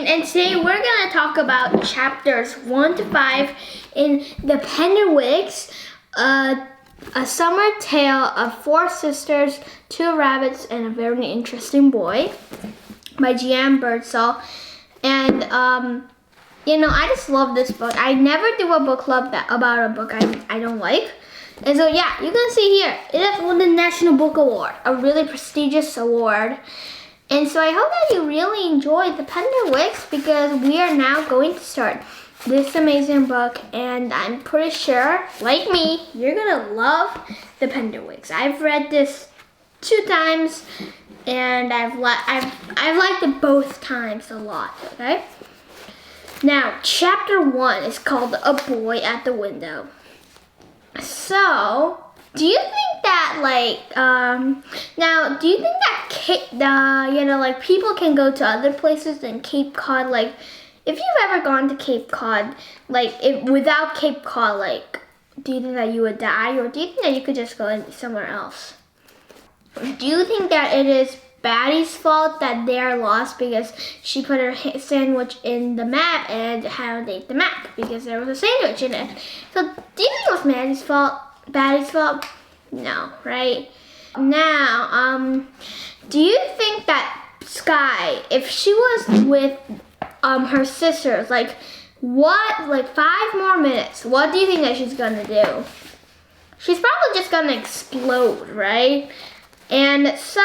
And today we're going to talk about chapters 1 to 5 in the Penderwicks, a summer tale of 4 sisters, 2 rabbits, and a very interesting boy by G.M. Birdsall. And, I just love this book. I never do a book club about a book I don't like. And so, yeah, you can see here, it has won the National Book Award, a really prestigious award. And so I hope that you really enjoyed the Penderwicks because we are now going to start this amazing book, and I'm pretty sure, like me, you're gonna love the Penderwicks. I've read this 2 times, and I've liked it both times a lot. Okay. Now, chapter 1 is called "A Boy at the Window." So, do you think that do you think that people can go to other places than Cape Cod? Like, if you've ever gone to Cape Cod, without Cape Cod, do you think that you would die, or do you think that you could just go somewhere else? Do you think that it is Battie's fault that they are lost because she put her sandwich in the map and Harold ate the map because there was a sandwich in it? So, do you think it was Battie's fault? No, right? Now, do you think that Sky, if she was with her sisters, 5 more minutes, what do you think that she's gonna do? She's probably just gonna explode, right? And so,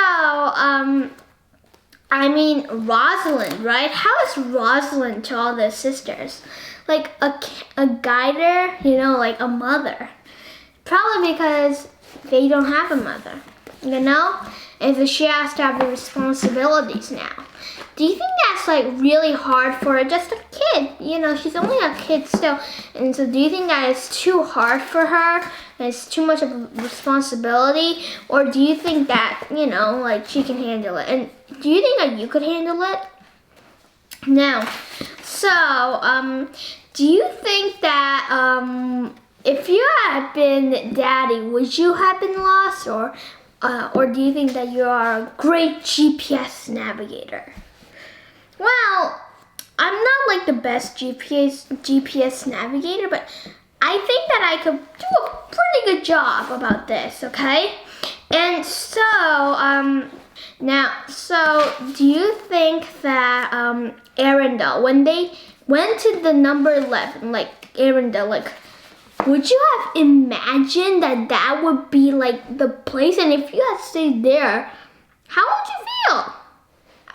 Rosalind, right? How is Rosalind to all the sisters? Like a guider, like a mother. Probably because they don't have a mother, and so she has to have the responsibilities now. Do you think that's really hard for her? Just a kid, she's only a kid still. And so do you think that it's too hard for her and it's too much of a responsibility? Or do you think that, she can handle it? And do you think that you could handle it? Now, so, do you think that, if you had been Daddy, would you have been lost, or do you think that you are a great GPS navigator? Well, I'm not the best GPS navigator, but I think that I could do a pretty good job about this, okay? And so, do you think that Arendelle, when they went to the number 11, Arendelle, would you have imagined that would be the place? And if you had stayed there, how would you feel?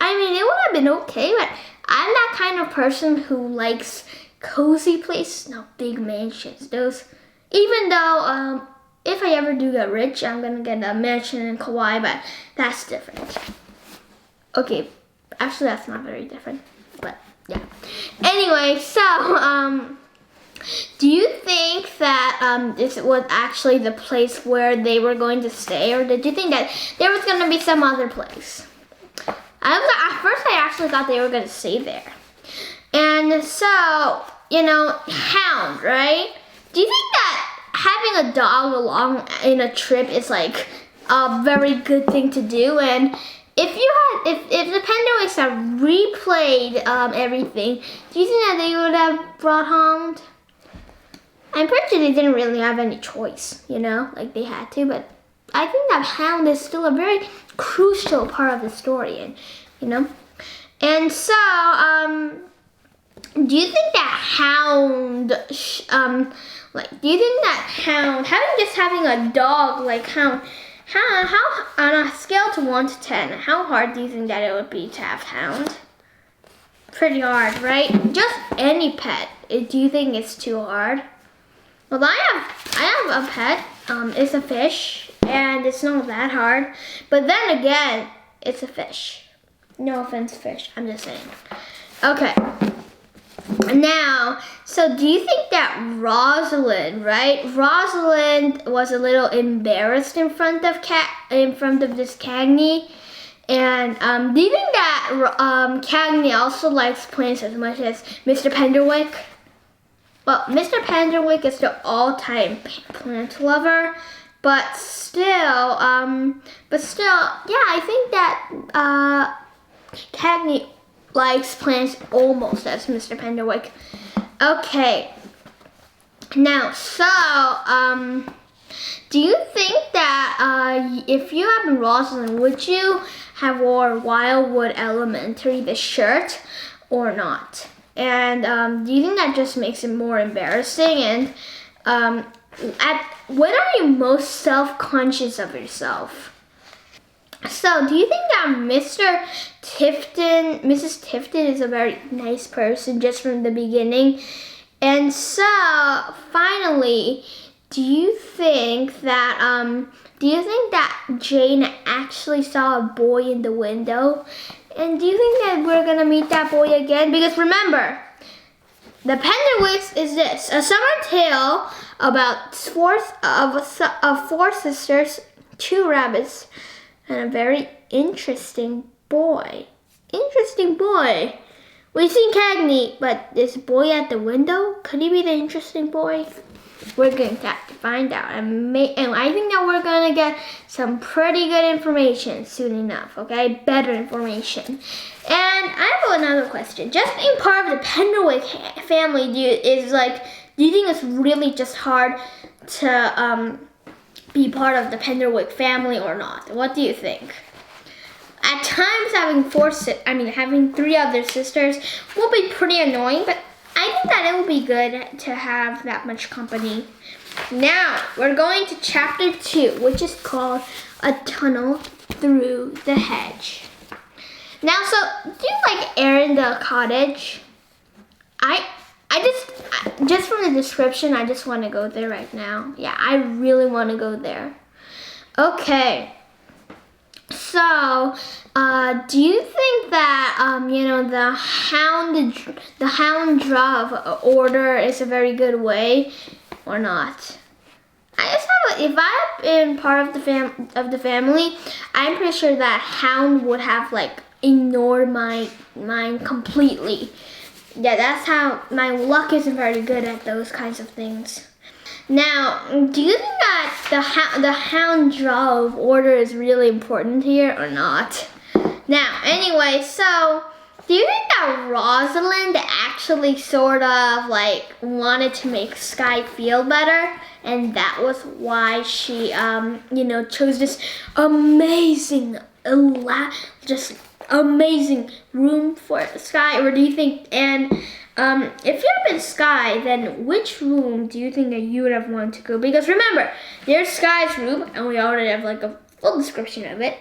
It would have been okay, but I'm that kind of person who likes cozy places, not big mansions. Even though if I ever do get rich, I'm gonna get a mansion in Kauai, but that's different. Okay, actually that's not very different, but yeah. Anyway, so do you think that this was actually the place where they were going to stay, or did you think that there was going to be some other place? At first I actually thought they were going to stay there. And so, Hound, right? Do you think that having a dog along in a trip is a very good thing to do? And if the Penderwicks had replayed everything, do you think that they would have brought Hound? I'm pretty sure they didn't really have any choice, they had to, but I think that Hound is still a very crucial part of the story, and and so, do you think that Hound, do you think that Hound, having a dog like Hound, how on a scale to 1 to 10, how hard do you think that it would be to have Hound? Pretty hard, right? Just any pet. Do you think it's too hard? Well, I have a pet. It's a fish, and it's not that hard. But then again, it's a fish. No offense, fish. I'm just saying. Okay. Now, so do you think that Rosalind, right? Rosalind was a little embarrassed in front of this Cagney. And do you think that Cagney also likes plants as much as Mr. Penderwick? Well, Mr. Penderwick is the all-time plant lover, but still, yeah, I think that Cagney likes plants almost as Mr. Penderwick. Okay. Now, so, do you think that if you had been Rosalind, would you have wore Wildwood Elementary, the shirt, or not? And do you think that just makes it more embarrassing? And when are you most self-conscious of yourself? So, do you think that Mrs. Tifton is a very nice person just from the beginning? And so, finally, do you think that Jane actually saw a boy in the window? And do you think that we're gonna meet that boy again? Because remember, the Penderwicks is this: a summer tale about four sisters, 2 rabbits, and a very interesting boy. We've seen Cagney, but this boy at the window, could he be the interesting boy? We're going to have to find out. And I think that we're going to get some pretty good information soon enough, okay? Better information. And I have another question. Just being part of the Penderwick family, do you think it's really just hard to be part of the Penderwick family or not? What do you think? At times, having 3 other sisters will be pretty annoying, but I think that it will be good to have that much company. Now, we're going to chapter 2, which is called A Tunnel Through the Hedge. Now, so, do you like Erin the Cottage? Just from the description, I just want to go there right now. Yeah, I really want to go there. Okay. So, do you think that the hound draw order is a very good way, or not? If I've been part of the family, I'm pretty sure that hound would have ignored mine completely. Yeah, that's how my luck isn't very good at those kinds of things. Now, do you think that the hound draw of order is really important here or not? Now, anyway, so do you think that Rosalind actually sort of wanted to make Sky feel better, and that was why she chose this amazing room for Sky? Or do you think, and if you have been Sky, then which room do you think that you would have wanted to go? Because remember, there's Sky's room, and we already have a full description of it.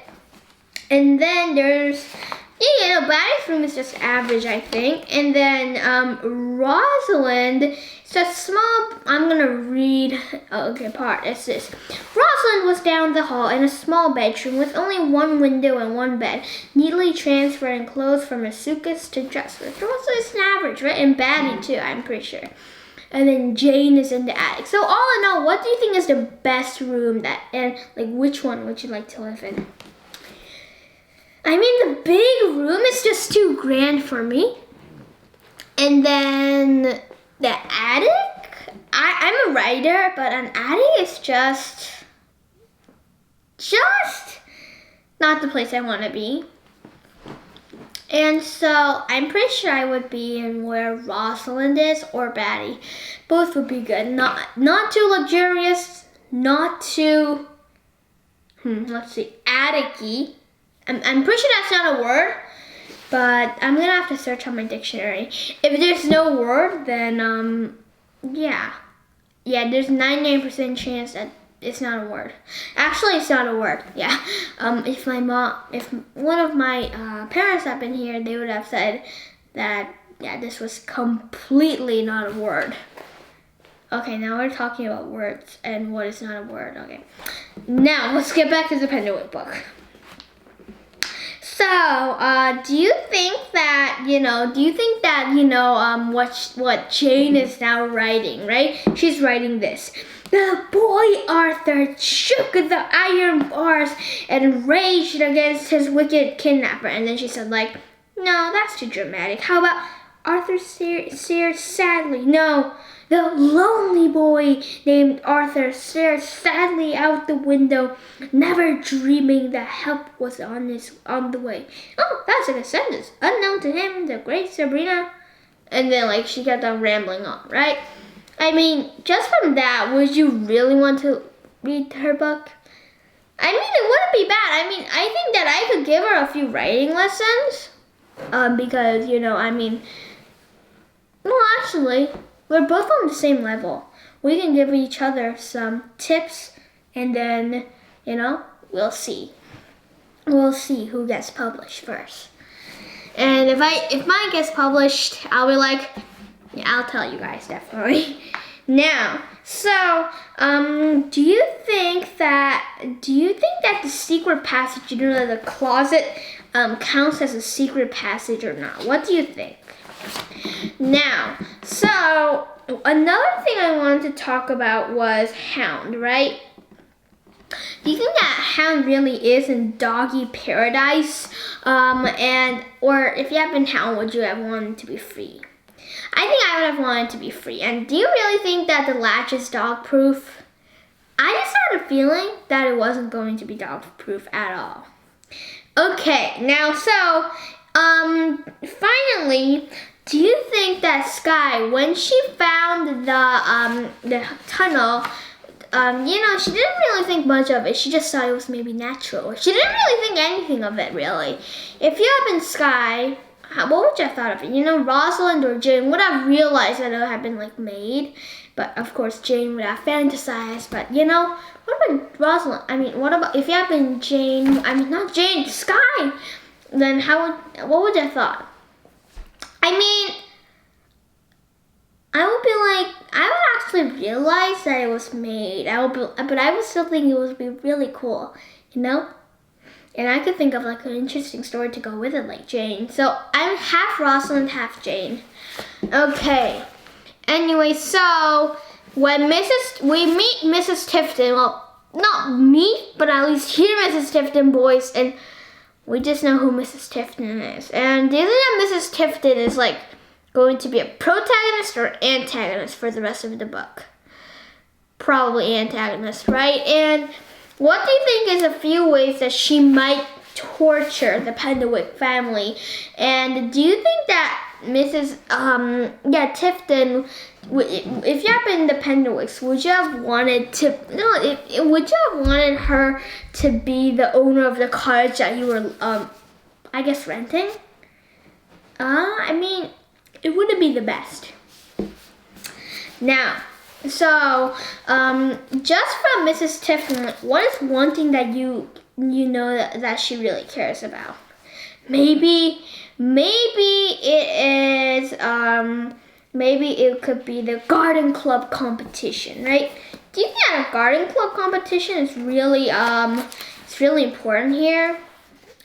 And then there's, Batty's room is just average, I think. And then Rosalind, it's just small, I'm gonna read, part, it's this. Rosalind was down the hall in a small bedroom with only 1 window and 1 bed, neatly transferring clothes from a suitcase to dressers. Rosalind is an average, right? And Batty too, I'm pretty sure. And then Jane is in the attic. So all in all, what do you think is the best room and which one would you like to live in? I mean, the big room is just too grand for me. And then the attic, I'm a writer, but an attic is just not the place I want to be. And so I'm pretty sure I would be in where Rosalind is or Batty. Both would be good. Not too luxurious, not too, attic-y. I'm pretty sure that's not a word, but I'm gonna have to search on my dictionary. If there's no word, then yeah, there's 99% chance that it's not a word. Actually, it's not a word. Yeah. If one of my parents had been here, they would have said that this was completely not a word. Okay, now we're talking about words and what is not a word. Okay. Now let's get back to the Penderwick book. So, do you think that, what Jane is now writing, right? She's writing this. The boy Arthur shook the iron bars and raged against his wicked kidnapper. And then she said, no, that's too dramatic. How about Arthur stared sadly. No, the lonely boy named Arthur stared sadly out the window, never dreaming that help was on the way. Oh, that's a good sentence. Unknown to him, the great Sabrina. And then, like, she kept on rambling on, right? I mean, just from that, would you really want to read her book? I mean, it wouldn't be bad. I mean, I think that I could give her a few writing lessons. Because, you know, I mean, well, actually, we're both on the same level. We can give each other some tips, and then, you know, we'll see. We'll see who gets published first. And if mine gets published, I'll be like, yeah, I'll tell you guys definitely. Now, so, do you think that the secret passage, you know, the closet, counts as a secret passage or not? What do you think? Now, so, another thing I wanted to talk about was Hound, right? Do you think that Hound really is in doggy paradise? Or if you had been Hound, would you have wanted to be free? I think I would have wanted to be free. And do you really think that the latch is dog-proof? I just had a feeling that it wasn't going to be dog-proof at all. Okay, now so, finally, do you think that Sky, when she found the tunnel, you know, she didn't really think much of it. She just thought it was maybe natural. She didn't really think anything of it, really. If you had been Sky, what would you have thought of it? You know, Rosalind or Jane would have realized that it had been, like, made. But, of course, Jane would have fantasized. But, you know, what about Rosalind? I mean, what about if you had been Jane? I mean, not Jane, Sky. Then what would you have thought? I mean, I would actually realize that it was made. But I would still think it would be really cool, you know? And I could think of, like, an interesting story to go with it, like Jane. So I'm half Rosalind, half Jane. Okay. Anyway, so when we meet Mrs. Tifton, well, not meet, but at least hear Mrs. Tifton voice, and we just know who Mrs. Tifton is. And do you think that Mrs. Tifton is, like, going to be a protagonist or antagonist for the rest of the book? Probably antagonist, right? And what do you think is a few ways that she might torture the Penderwicks family? And do you think that Mrs. Tifton, if you had been the Penderwicks, would you have wanted her to be the owner of the cottage that you were, I guess, renting? I mean, it wouldn't be the best. Now, so, just from Mrs. Tifton, what is one thing that you know that she really cares about? Maybe it is, maybe it could be the garden club competition, right? Do you think that a garden club competition is really, it's really important here?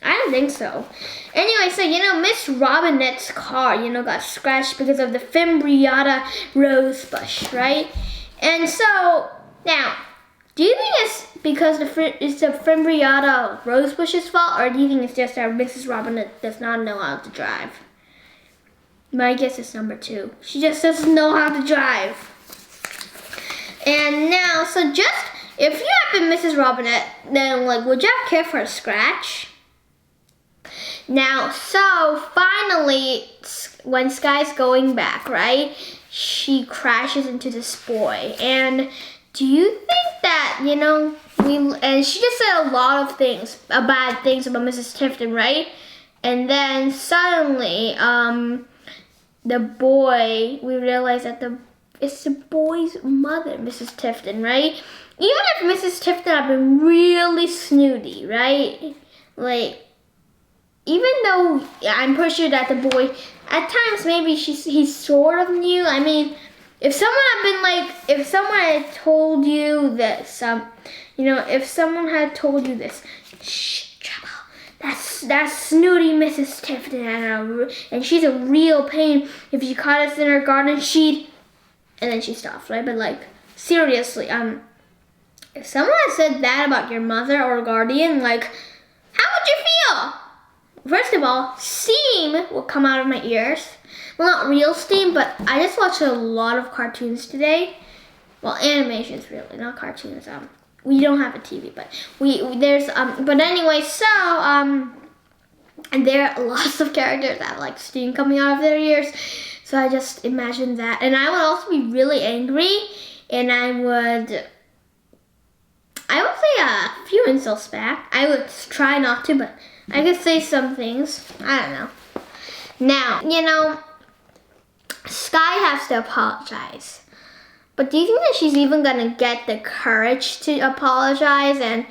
I don't think so. Anyway, so, you know, Miss Robinette's car, you know, got scratched because of the Fimbriata rose bush, right? And so, now, do you think it's because it's the Fimbriata rose bush's fault, or do you think it's just that Mrs. Robinette does not know how to drive? My guess is number 2. She just doesn't know how to drive. And now, so just, if you had been Mrs. Robinette, then, like, would you have cared for a scratch? Now, so, finally, when Sky's going back, right, she crashes into this boy. And do you think that, you know, and she just said a lot of things, bad things about Mrs. Tifton, right? And then suddenly, the boy, we realize that it's the boy's mother, Mrs. Tifton, right? Even if Mrs. Tifton had been really snooty, right? Like, even though I'm pretty sure that the boy, at times maybe he sort of knew. I mean, if someone had told you this, you know, if someone had told you this, shh, trouble, that's snooty Mrs. Tifton, and she's a real pain. If she caught us in her garden, and then she stopped, right? But, like, seriously, if someone had said that about your mother or guardian, like, how would you feel? First of all, steam will come out of my ears. well, not real steam, but I just watched a lot of cartoons today. Well, animations really, not cartoons. We don't have a TV, but there's but anyway, so and there are lots of characters that have like steam coming out of their ears. So I just imagined that, and I would also be really angry, and I would say a few insults back. I would try not to, but I could say some things. I don't know. Now, Sky has to apologize. But do you think that she's even gonna get the courage to apologize? And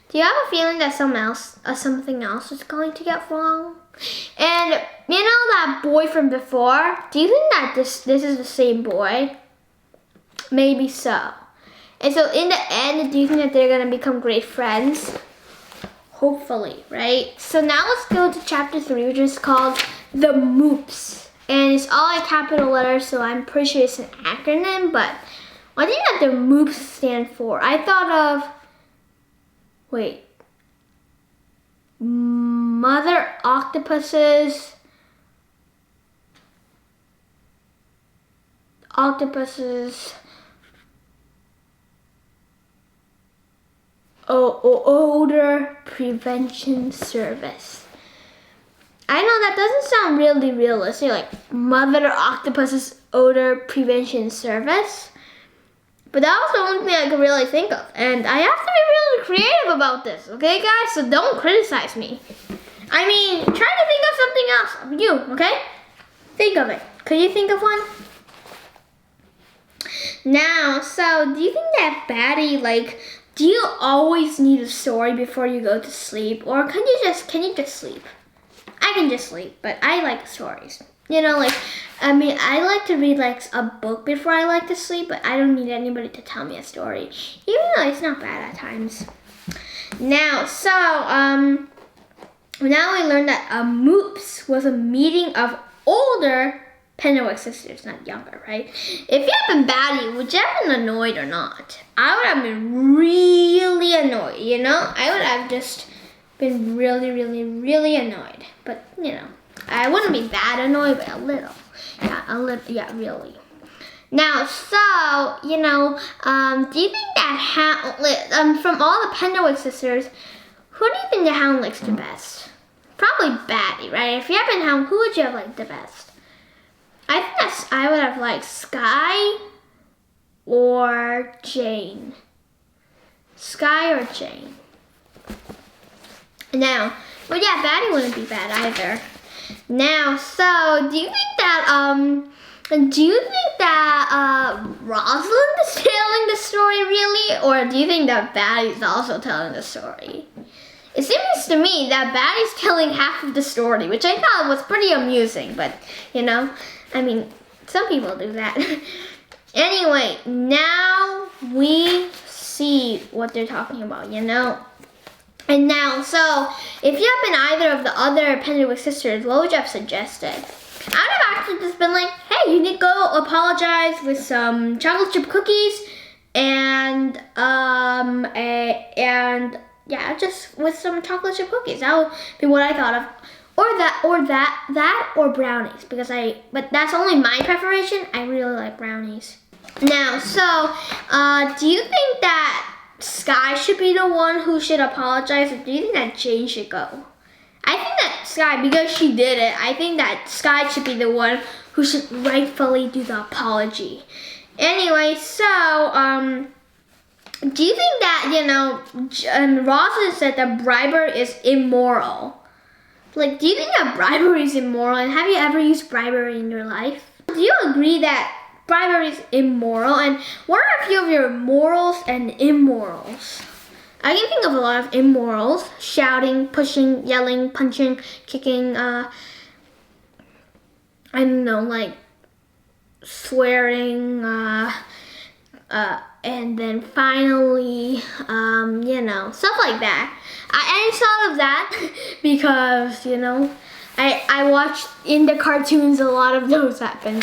do you have a feeling that something else is going to get wrong? And that boy from before, do you think that this is the same boy? Maybe so. And so in the end, do you think that they're gonna become great friends? Hopefully, right? So now let's go to chapter 3, which is called The Moops. And it's all in capital letters, so I'm pretty sure it's an acronym, but what do you think that the MOOPs stand for? I thought of, Mother Octopuses, Odor Prevention Service. I know that doesn't sound really realistic, like Mother Octopus's Odor Prevention Service. But that was the only thing I could really think of. And I have to be really creative about this, okay guys? So don't criticize me. I mean, try to think of something else. You, okay? Think of it. Could you think of one? Now, so do you think that Batty, do you always need a story before you go to sleep? Or can you just sleep? I can just sleep, but I like stories. I like to read a book before I like to sleep, but I don't need anybody to tell me a story, even though it's not bad at times. Now, so, now we learned that a MOOPS was a meeting of older Penderwicks sisters, not younger, right? If you had been Batty, would you have been annoyed or not? I would have been really annoyed, I would have just been really, really, really annoyed. But, I wouldn't be that annoyed, but a little. Yeah, really. Now, so, do you think that from all the Penderwick sisters, who do you think the Hound likes the best? Probably Batty, right? If you had been Hound, who would you have liked the best? I think I would have liked Sky or Jane. Sky or Jane. Now, but yeah, Batty wouldn't be bad either. Now, so do you think that Rosalind is telling the story really, or do you think that Batty's also telling the story? It seems to me that Batty's telling half of the story, which I thought was pretty amusing, but some people do that. Anyway, now we see what they're talking about, And now, so, if you have been either of the other Penderwick sisters, what would you have suggested? I would have actually just been like, hey, you need to go apologize with some chocolate chip cookies and just with some chocolate chip cookies. That would be what I thought of. Or brownies, but that's only my preparation. I really like brownies. Now, so, do you think that Sky should be the one who should apologize, or do you think that Jane should go? I think that Sky, because she did it, I think that Sky should be the one who should rightfully do the apology. Anyway, so, do you think that, Rosalind said that bribery is immoral? Do you think that bribery is immoral, and have you ever used bribery in your life? Do you agree that bribery is immoral, and what are a few of your morals and immorals? I can think of a lot of immorals: shouting, pushing, yelling, punching, kicking, swearing, and then finally, stuff like that. I thought of that because, I watched in the cartoons a lot of those happen.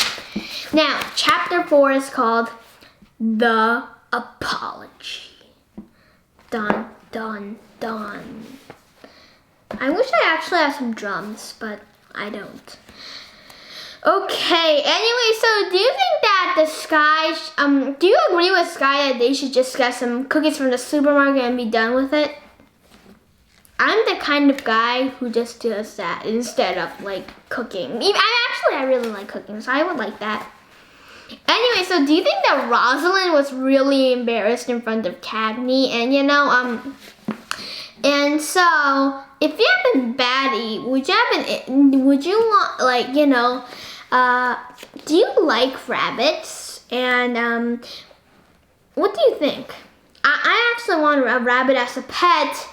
Now, chapter 4 is called The Apology. Dun, dun, dun. I wish I actually had some drums, but I don't. Okay, anyway, so do you think that the Sky, do you agree with Sky that they should just get some cookies from the supermarket and be done with it? I'm the kind of guy who just does that instead of like cooking. I really like cooking, so I would like that. Anyway, so do you think that Rosalind was really embarrassed in front of Cagney? And and so if you have been baddie, would you want like, do you like rabbits? And what do you think? I actually want a rabbit as a pet,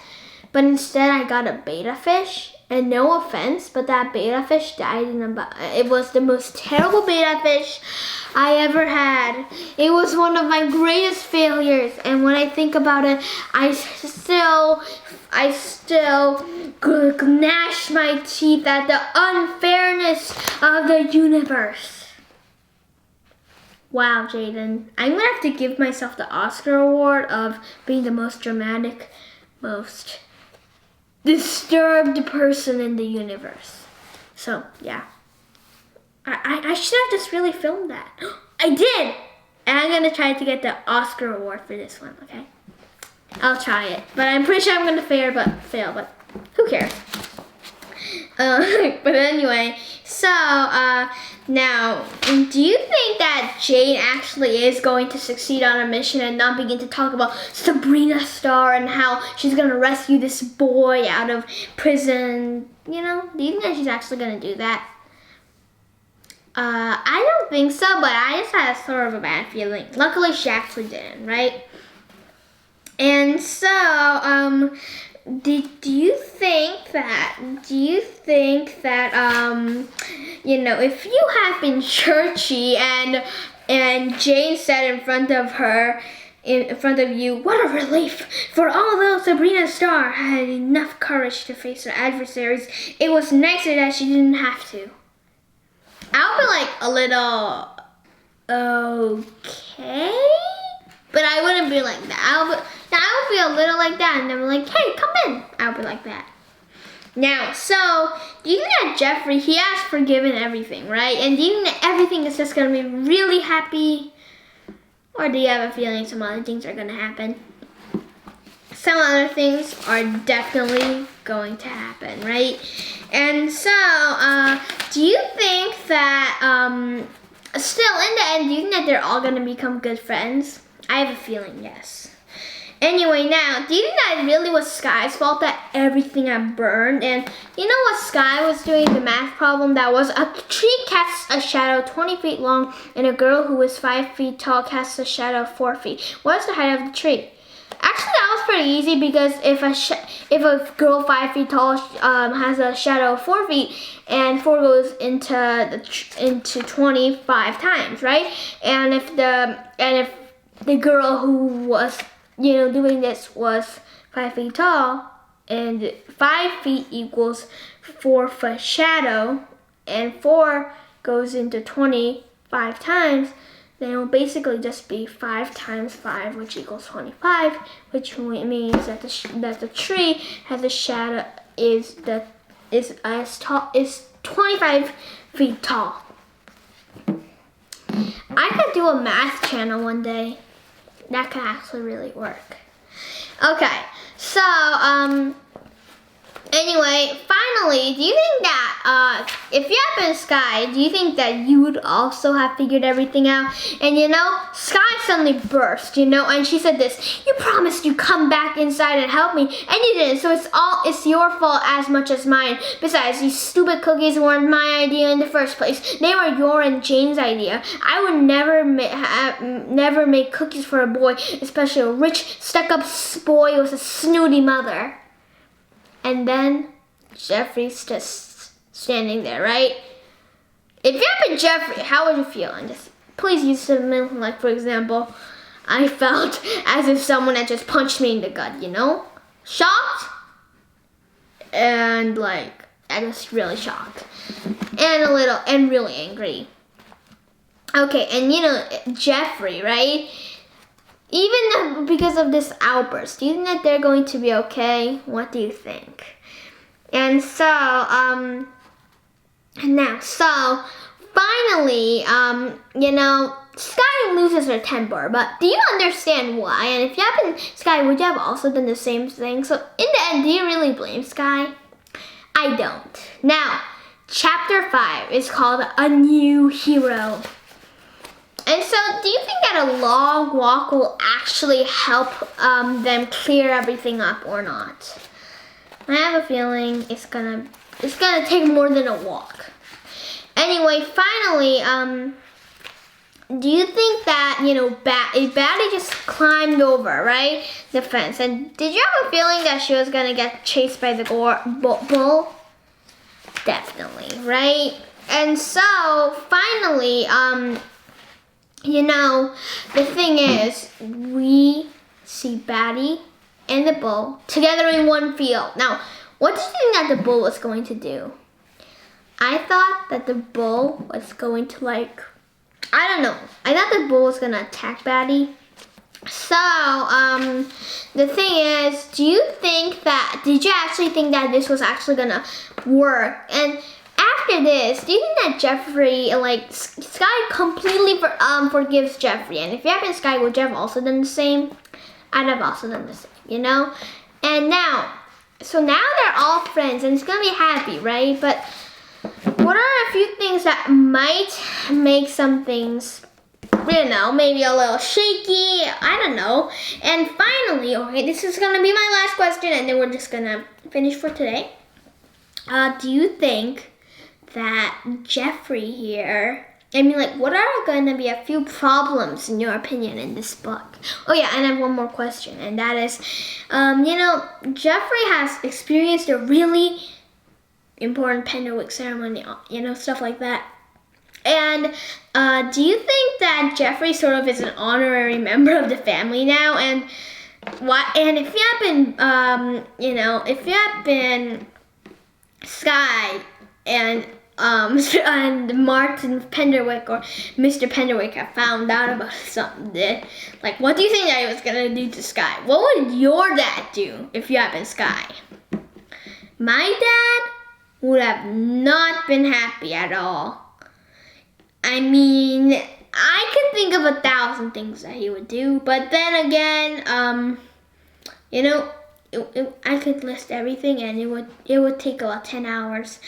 but instead I got a betta fish. And no offense, but that betta fish died it was the most terrible betta fish I ever had. It was one of my greatest failures, and when I think about it, I still gnash my teeth at the unfairness of the universe. Wow, Jaden. I'm gonna have to give myself the Oscar award of being the most dramatic, most disturbed person in the universe. So, yeah. I should have just really filmed that. I did! And I'm gonna try to get the Oscar award for this one, okay? I'll try it. But I'm pretty sure I'm gonna fail, but who cares? But anyway, so, now, do you think that Jane actually is going to succeed on her mission and not begin to talk about Sabrina Starr and how she's going to rescue this boy out of prison? Do you think that she's actually going to do that? I don't think so, but I just had sort of a bad feeling. Luckily, she actually didn't, right? And so, do you think that, if you have been churchy and Jane said in front of you, what a relief, for although Sabrina Starr had enough courage to face her adversaries, it was nicer that she didn't have to. I'll be like a little, okay? But I wouldn't be like that. I would be a little like that, and then be like, hey, come in. I would be like that. Now, so, do you think that Jeffrey, he has forgiven everything, right? And do you think that everything is just going to be really happy? Or do you have a feeling some other things are going to happen? Some other things are definitely going to happen, right? And so, do you think that, still, in the end, do you think that they're all going to become good friends? I have a feeling, yes. Anyway, now, do you think that it really was Sky's fault that everything had burned? And you know what Sky was doing, the math problem? That was a tree casts a shadow 20 feet long, and a girl who is 5 feet tall casts a shadow 4 feet. What is the height of the tree? Actually, that was pretty easy, because if a girl 5 feet tall has a shadow of 4 feet, and 4 goes into 25 times, right? And if the girl who was doing this was 5 feet tall, and 5 feet equals 4 foot shadow, and 4 goes into 25 times, then it will basically just be 5 times 5, which equals 25, which means that the tree has a shadow is 25 feet tall. I could do a math channel one day. That could actually really work. Okay, so, anyway, finally, do you think that, if you have been Sky, do you think that you would also have figured everything out? And Sky suddenly burst, and she said this, you promised you'd come back inside and help me, and you didn't, so it's your fault as much as mine. Besides, these stupid cookies weren't my idea in the first place. They were your and Jane's idea. I would never make cookies for a boy, especially a rich, stuck-up boy with a snooty mother. And then Jeffrey's just standing there, right? If you had been Jeffrey, how would you feel? And just please use something like, for example, I felt as if someone had just punched me in the gut, Shocked? And I just really shocked. And really angry. Okay, and Jeffrey, right? Even because of this outburst, do you think that they're going to be okay? What do you think? And so, finally, Sky loses her temper, but do you understand why? And if you have been Sky, would you have also done the same thing? So in the end, do you really blame Sky? I don't. Now, chapter 5 is called A New Hero. And so, do you think that a long walk will actually help them clear everything up or not? I have a feeling it's gonna take more than a walk. Anyway, finally, do you think that, Batty just climbed over, right, the fence? And did you have a feeling that she was going to get chased by the bull? Definitely, right? And so, finally, the thing is, we see Batty and the bull together in one field. Now, what do you think that the bull was going to do? I thought that the bull was going to, I don't know. I thought the bull was gonna attack Batty. So, the thing is, did you actually think that this was actually gonna work? And after this, do you think that Jeffrey, Sky completely forgives Jeffrey? And if you have been Sky, would you have also done the same? I'd have also done the same, And now, so now they're all friends and it's gonna be happy, right? But what are a few things that might make some things, maybe a little shaky? I don't know. And finally, okay, this is going to be my last question and then we're just going to finish for today. Do you think that Jeffrey here, what are going to be a few problems in your opinion in this book? Oh yeah, and I have one more question, and that is, Jeffrey has experienced a really important Penderwicks ceremony, stuff like that. And do you think that Jeffrey sort of is an honorary member of the family now? And if you have been, if you have been Sky and Martin Penderwick or Mr. Penderwick have found out about something, what do you think that he was gonna do to Sky? What would your dad do if you had been Sky? My dad would have not been happy at all. I could think of 1,000 things that he would do, but then again, I could list everything and it would take about 10 hours.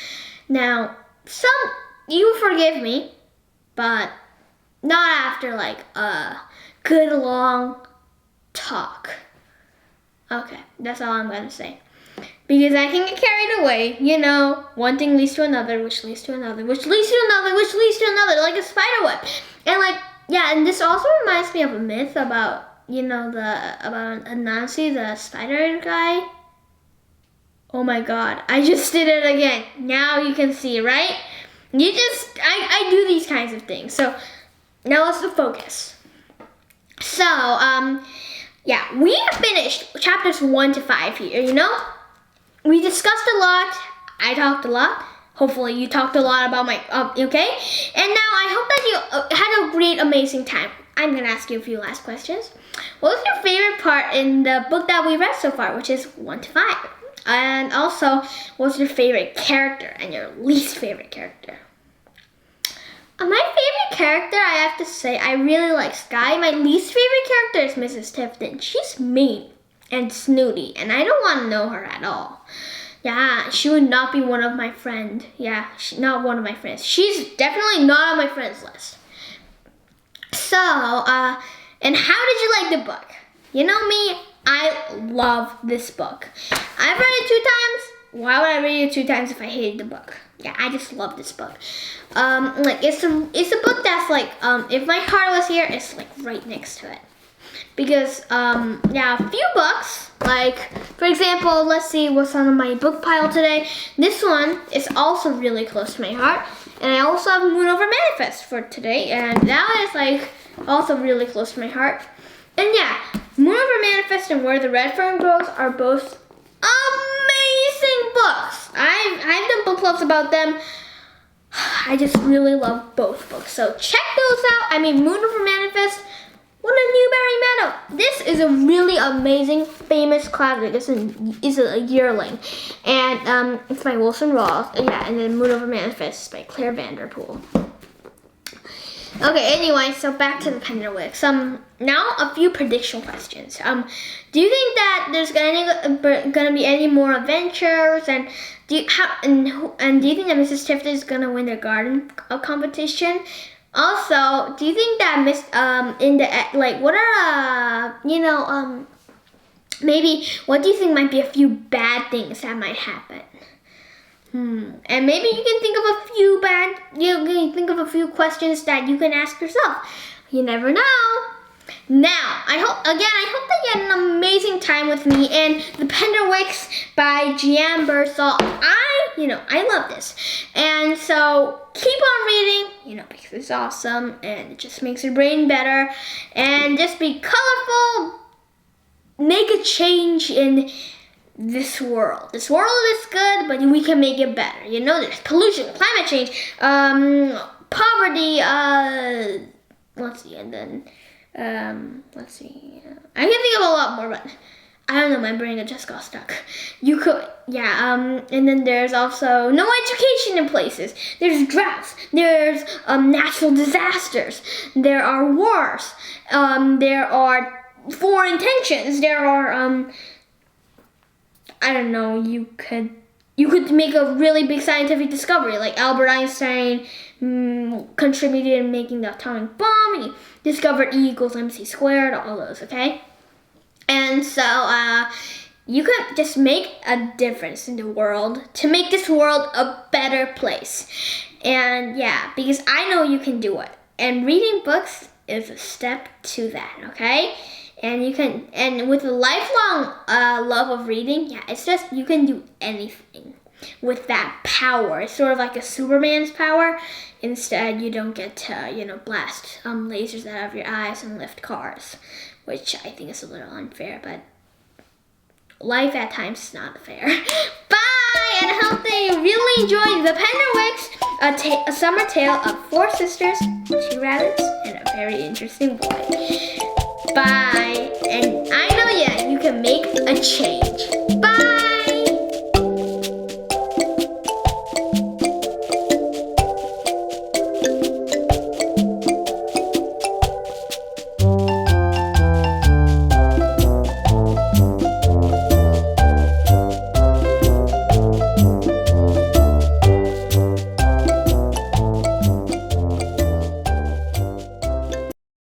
Now, you forgive me, but not after a good long talk. Okay, that's all I'm gonna say. Because I can get carried away, one thing leads to another, which leads to another, which leads to another, which leads to another, like a spider web. And and this also reminds me of a myth about, about Anansi, the spider guy. Oh my god, I just did it again. Now you can see, right? I do these kinds of things. So, now let's focus. So, yeah, we have finished chapters 1 to 5 here, We discussed a lot. I talked a lot. Hopefully you talked a lot about my, okay? And now I hope that you had a great, amazing time. I'm gonna ask you a few last questions. What was your favorite part in the book that we read so far, which is 1 to 5? And also, what's your favorite character and your least favorite character? My favorite character, I have to say, I really like Sky. My least favorite character is Mrs. Tifton. She's mean and snooty, and I don't want to know her at all. Yeah, she would not be one of my friends. Yeah, she's not one of my friends. She's definitely not on my friends list. So, and how did you like the book? You know me, I love this book. I've read it 2 times. Why would I read it 2 times if I hated the book? Yeah, I just love this book. It's a book that's if my heart was here, it's right next to it. Because, yeah, a few books, for example, let's see what's on my book pile today. This one is also really close to my heart. And I also have Moon Over Manifest for today. And that is, also really close to my heart. And yeah, Moon Over Manifest and Where the Red Fern Grows are both amazing books. I've done book clubs about them. I just really love both books. So check those out. Moon Over Manifest. What a Newberry Meadow! This is a really amazing, famous classic. It's a yearling, and it's by Wilson Ross. Yeah, and then Moon Over Manifest is by Claire Vanderpool. Okay, anyway, so back to the Penderwicks. Now a few prediction questions. Do you think that there's gonna be any more adventures, and do you do you think that Mrs. Tift is gonna win the garden competition? Also, do you think that maybe what do you think might be a few bad things that might happen? And maybe you can think of a few questions that you can ask yourself. You never know. Now, I hope that you had an amazing time with me and the Penderwicks by Jan Bersall. I love this. And so keep on reading, because it's awesome and it just makes your brain better. And just be colorful. Make a change in this world. This world is good, but we can make it better. There's pollution, climate change, poverty, let's see, and then, I can think of a lot more, but I don't know, my brain just got stuck. And then there's also no education in places. There's droughts, there's natural disasters, there are wars, there are foreign tensions, there are, I don't know, you could make a really big scientific discovery, like Albert Einstein contributed in making the atomic bomb, and he discovered E equals MC squared, all those, okay? And so you could just make a difference in the world to make this world a better place. And yeah, because I know you can do it. And reading books is a step to that, okay? And with a lifelong love of reading, it's just, you can do anything with that power. It's sort of like a Superman's power. Instead, you don't get to, blast lasers out of your eyes and lift cars, which I think is a little unfair, but life at times is not fair. Bye, and I hope that you really enjoyed the Penderwicks, a summer tale of 4 sisters, 2 rabbits, and a very interesting boy. Bye. And I know, you can make a change.